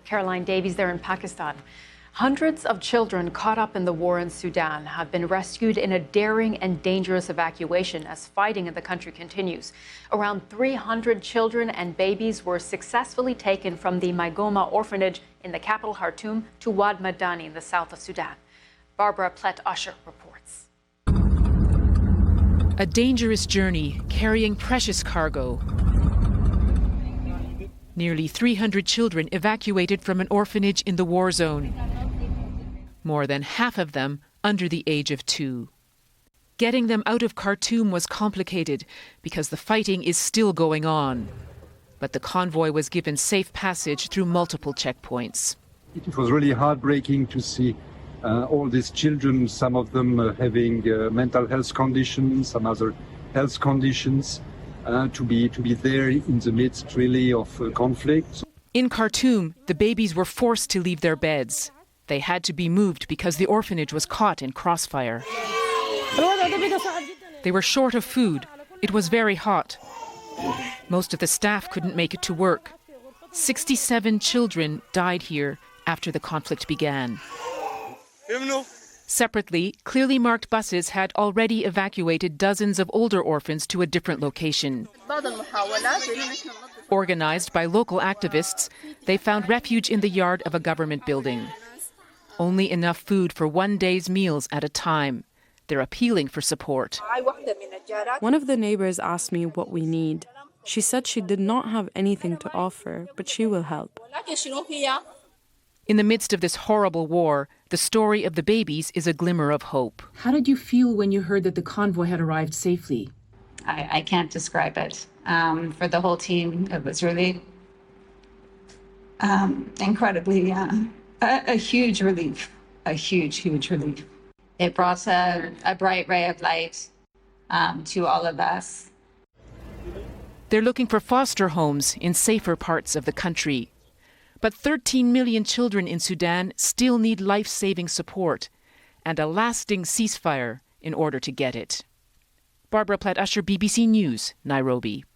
Caroline Davies there in Pakistan. Hundreds of children caught up in the war in Sudan have been rescued in a daring and dangerous evacuation as fighting in the country continues. Around 300 children and babies were successfully taken from the Maigoma orphanage in the capital Khartoum to Wad Madani in the south of Sudan. Barbara Plett-Usher reports. A dangerous journey carrying precious cargo. Nearly 300 children evacuated from an orphanage in the war zone. More than half of them under the age of 2. Getting them out of Khartoum was complicated because the fighting is still going on. But the convoy was given safe passage through multiple checkpoints. It was really heartbreaking to see all these children, some of them having mental health conditions, some other health conditions. To be there in the midst, really, of conflict. In Khartoum, the babies were forced to leave their beds. They had to be moved because the orphanage was caught in crossfire. They were short of food. It was very hot. Most of the staff couldn't make it to work. 67 children died here after the conflict began. Separately, clearly marked buses had already evacuated dozens of older orphans to a different location. Organized by local activists, they found refuge in the yard of a government building. Only enough food for one day's meals at a time. They're appealing for support. One of the neighbors asked me what we need. She said she did not have anything to offer, but she will help. In the midst of this horrible war, the story of the babies is a glimmer of hope. How did you feel when you heard that the convoy had arrived safely? I can't describe it. For the whole team, it was really incredibly a huge relief, a huge relief. It brought a bright ray of light to all of us. They're looking for foster homes in safer parts of the country. But 13 million children in Sudan still need life-saving support and a lasting ceasefire in order to get it. Barbara Plett-Usher, BBC News, Nairobi.